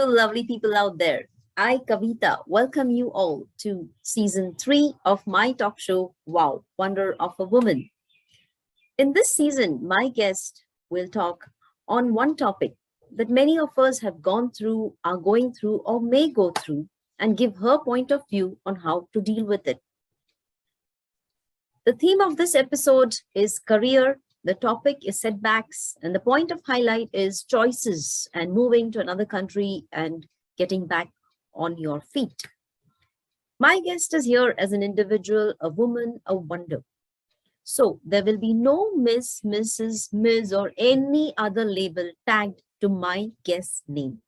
you, lovely people out there. I, Kavita, welcome you all to Season 3 of my talk show, Wow, Wonder of a Woman. In this season, my guest will talk on one topic that many of us have gone through, are going through, or may go through, and give her point of view on how to deal with it. The theme of this episode is career. The topic is setbacks, and the point of highlight is choices and moving to another country and getting back on your feet. My guest is here as an individual, a woman, a wonder. So there will be no Miss, Mrs., Ms., or any other label tagged to my guest's name.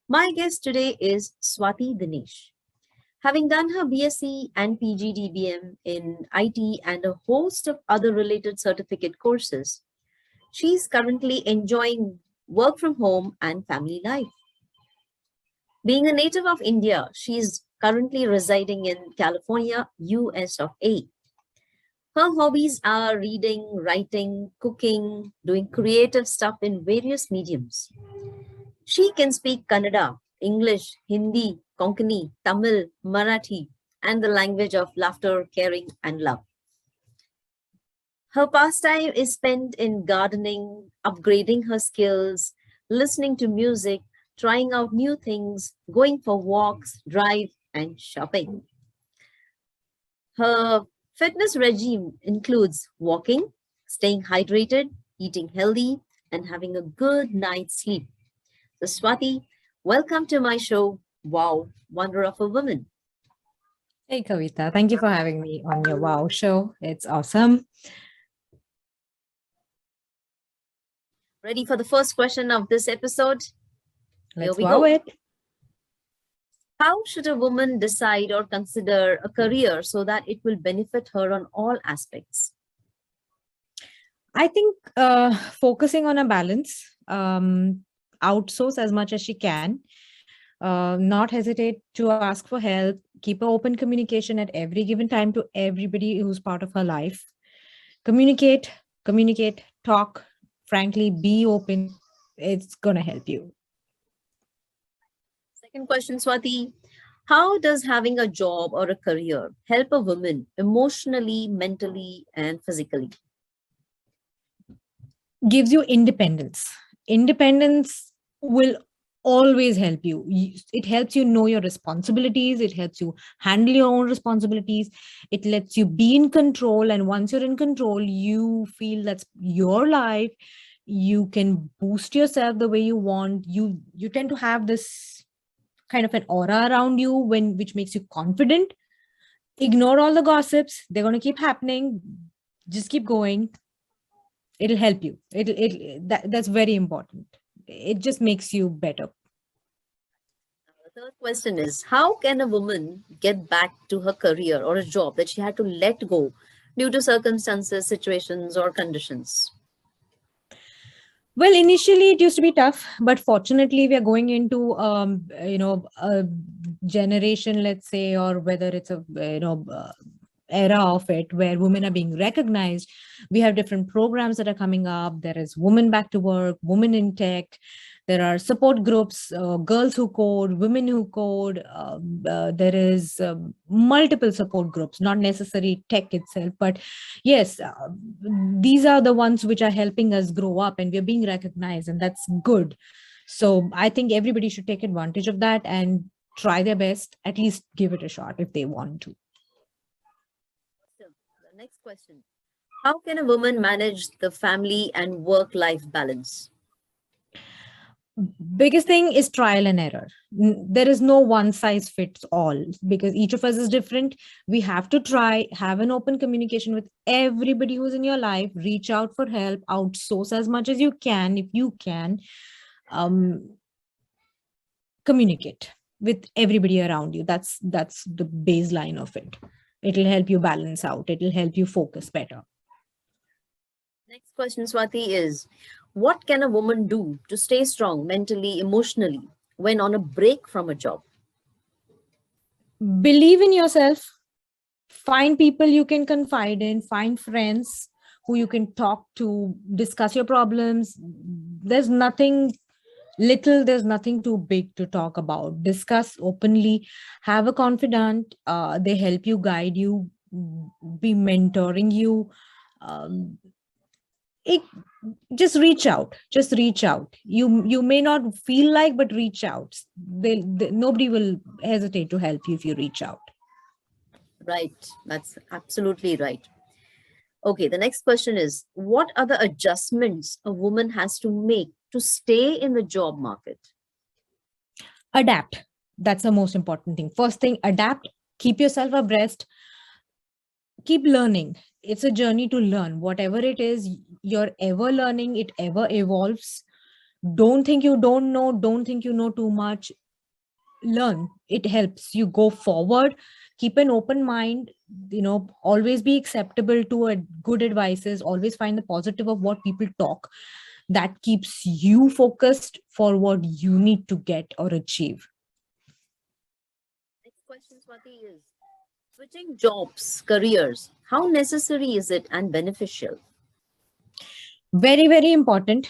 My guest today is Swati Dinesh. Having done her BSc and PG DBM in IT and a host of other related certificate courses, she's currently enjoying work from home and family life. Being a native of India, she's currently residing in California, US of A. Her hobbies are reading, writing, cooking, doing creative stuff in various mediums. She can speak Kannada, English, Hindi, Konkani, Tamil, Marathi, and the language of laughter, caring, and love. Her pastime is spent in gardening, upgrading her skills, listening to music, trying out new things, going for walks, drive, and shopping. Her fitness regime includes walking, staying hydrated, eating healthy, and having a good night's sleep. So Swati, welcome to my show, Wow, Wonder of a Woman. Hey, Kavita. Thank you for having me on your Wow show. It's awesome. Ready for the first question of this episode? Let's we wow go. it. How should a woman decide or consider a career so that it will benefit her on all aspects? I think focusing on a balance, outsource as much as she can, not hesitate to ask for help, keep an open communication at every given time to everybody who's part of her life. Communicate, talk, frankly, be open. It's going to help you. Second question, Swati. How does having a job or a career help a woman emotionally, mentally, and physically? Gives you independence. Independence will always help you. It helps you know your responsibilities. It helps you handle your own responsibilities. It lets you be in control. And once you're in control, you feel that's your life. You can boost yourself the way you want. You tend to have this kind of an aura around you which makes you confident. Ignore all the gossips. They're going to keep happening. Just keep going. It'll help you. That's very important. It just makes you better. The third question is, how can a woman get back to her career or a job that she had to let go due to circumstances, situations, or conditions? Well, initially it used to be tough, but fortunately we are going into, a generation, let's say, or whether it's a, era of it where women are being recognized. We have different programs that are coming up. There is Women Back to Work, Women in Tech. There are support groups, girls who code, women who code. There is multiple support groups, not necessarily tech itself, but yes, these are the ones which are helping us grow up and we're being recognized, and that's good. So I think everybody should take advantage of that and try their best, at least give it a shot if they want to. The next question. How can a woman manage the family and work-life balance? Biggest thing is trial and error. There is no one size fits all because each of us is different. We have to try, have an open communication with everybody who's in your life, reach out for help, outsource as much as you can. If you can, communicate with everybody around you. That's the baseline of it. It'll help you balance out. It'll help you focus better. Next question, Swati, is what can a woman do to stay strong mentally, emotionally when on a break from a job? Believe in yourself. Find people you can confide in. Find friends who you can talk to, discuss your problems. There's nothing Little, there's nothing too big to talk about. Discuss openly, have a confidant, they help you, guide you, be mentoring you. Um, it, just reach out. You may not feel like, but reach out. Nobody will hesitate to help you if you reach out. Right. That's absolutely right. Okay, the next question is, what are the adjustments a woman has to make to stay in the job market? Adapt. That's the most important thing. First thing, adapt. Keep yourself abreast. Keep learning. It's a journey to learn. Whatever it is, you're ever learning, it ever evolves. Don't think you don't know. Don't think you know too much. Learn. It helps you go forward. Keep an open mind. Always be acceptable to good advices. Always find the positive of what people talk. That keeps you focused for what you need to get or achieve. Next question, Swati, is switching jobs, careers. How necessary is it and beneficial? Very, very important.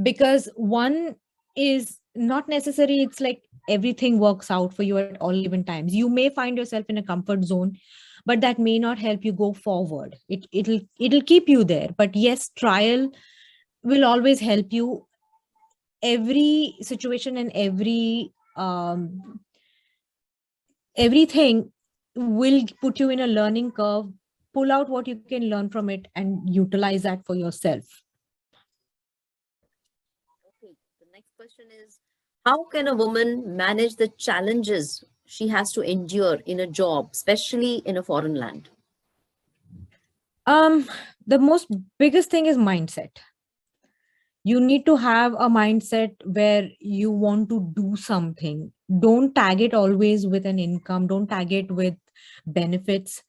Because one is not necessary. It's like everything works out for you at all given times. You may find yourself in a comfort zone, but that may not help you go forward. It'll keep you there. But yes, trial will always help you. Every situation and everything will put you in a learning curve. Pull out what you can learn from it and utilize that for yourself. Okay, the next question is, how can a woman manage the challenges she has to endure in a job, especially in a foreign land? The most biggest thing is mindset. You need to have a mindset where you want to do something. Don't tag it always with an income. Don't tag it with benefits.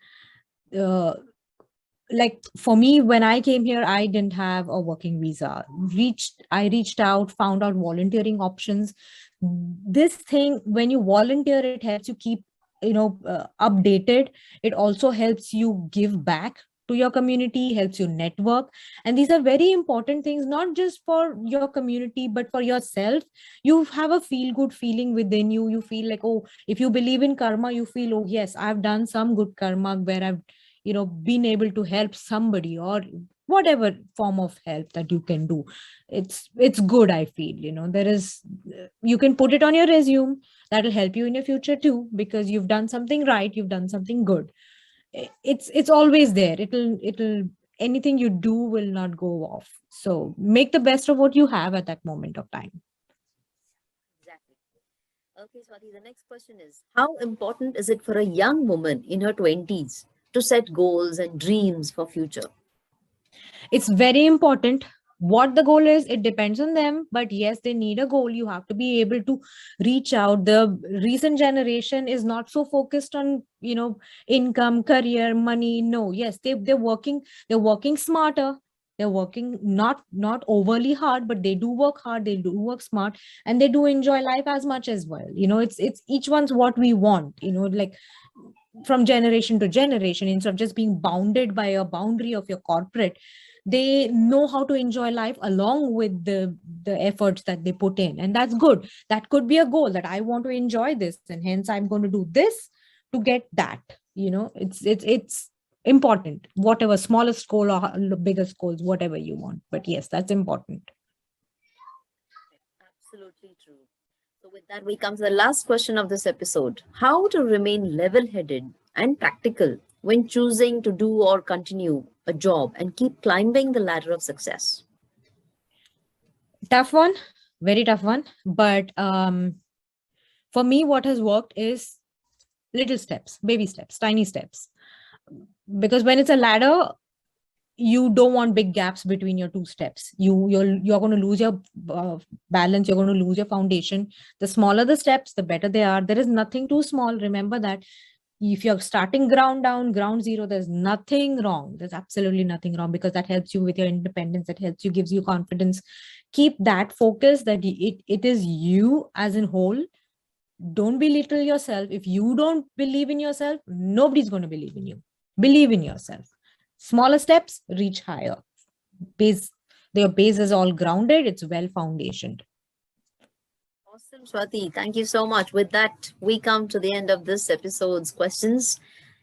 Like for me, when I came here, I didn't have a working visa. I reached out, found out volunteering options. This thing, when you volunteer, it helps you keep updated. It also helps you give back to your community, helps you network. And these are very important things, not just for your community, but for yourself. You have a feel good feeling within you. You feel like, oh, if you believe in karma, you feel, oh yes, I've done some good karma where I've been able to help somebody, or whatever form of help that you can do. It's good. I feel, there is, you can put it on your resume. That'll help you in your future too, because you've done something right, you've done something good. It's always there. It'll anything you do will not go off. So make the best of what you have at that moment of time. Exactly. Okay, Swati, the next question is, how important is it for a young woman in her 20s to set goals and dreams for future? It's very important. What the goal is, it depends on them, but yes, they need a goal. You have to be able to reach out. The recent generation is not so focused on income, career, money. No, yes, they're working smarter. They're working not overly hard, but they do work hard, they do work smart, and they do enjoy life as much as well. It's each one's what we want, like from generation to generation. Instead of just being bounded by a boundary of your corporate, they know how to enjoy life along with the efforts that they put in, and that's good. That could be a goal, that I want to enjoy this, and hence I'm going to do this to get that. It's important, whatever smallest goal or biggest goals, whatever you want, but yes, that's important. Absolutely true. So with that, we come to the last question of this episode. How to remain level-headed and practical when choosing to do or continue a job and keep climbing the ladder of success? Tough one, very tough one. But for me, what has worked is little steps, baby steps, tiny steps. Because when it's a ladder, you don't want big gaps between your two steps. You're going to lose your balance. You're going to lose your foundation. The smaller the steps, the better they are. There is nothing too small. Remember that. If you're starting ground down, ground zero, there's nothing wrong. There's absolutely nothing wrong, because that helps you with your independence. That helps you, gives you confidence. Keep that focus, that it is you as in whole. Don't belittle yourself. If you don't believe in yourself, nobody's going to believe in you. Believe in yourself. Smaller steps, reach higher. There's your base is all grounded, it's well foundationed. Awesome, Swati. Thank you so much. With that, we come to the end of this episode's questions.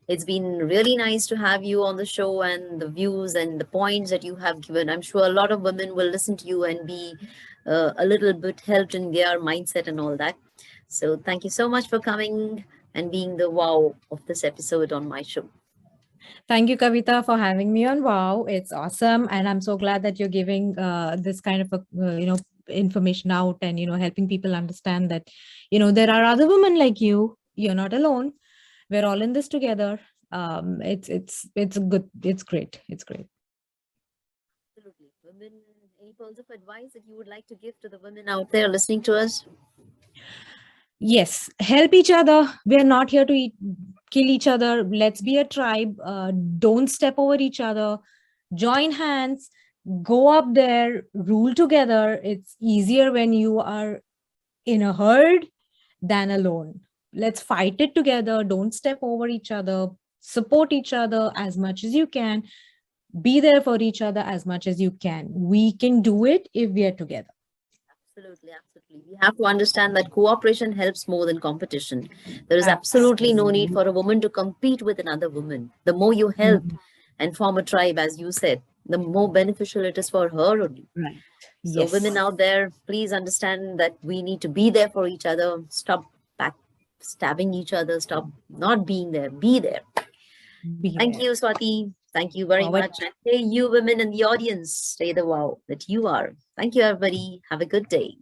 It's been really nice to have you on the show, and the views and the points that you have given. I'm sure a lot of women will listen to you and be a little bit helped in their mindset and all that. So thank you so much for coming and being the wow of this episode on my show. Thank you, Kavita, for having me on. Wow, it's awesome. And I'm so glad that you're giving this kind of information out, and, helping people understand that, there are other women like you. You're not alone. We're all in this together. It's good. It's great. It's great. Absolutely. Women, any pearls of advice that you would like to give to the women out there listening to us? Yes, help each other. We're not here to kill each other. Let's be a tribe. Don't step over each other. Join hands. Go up there. Rule together. It's easier when you are in a herd than alone. Let's fight it together. Don't step over each other. Support each other as much as you can. Be there for each other as much as you can. We can do it if we are together. Absolutely, absolutely. We have to understand that cooperation helps more than competition. There is absolutely no need for a woman to compete with another woman. The more you help and form a tribe, as you said, the more beneficial it is for her only. Right. So Yes. women out there, please understand that we need to be there for each other. Stop stabbing each other. Stop not being there. Be there. Thank you, Swati. Thank you very much. And hey, you women in the audience, stay the wow that you are. Thank you, everybody. Have a good day.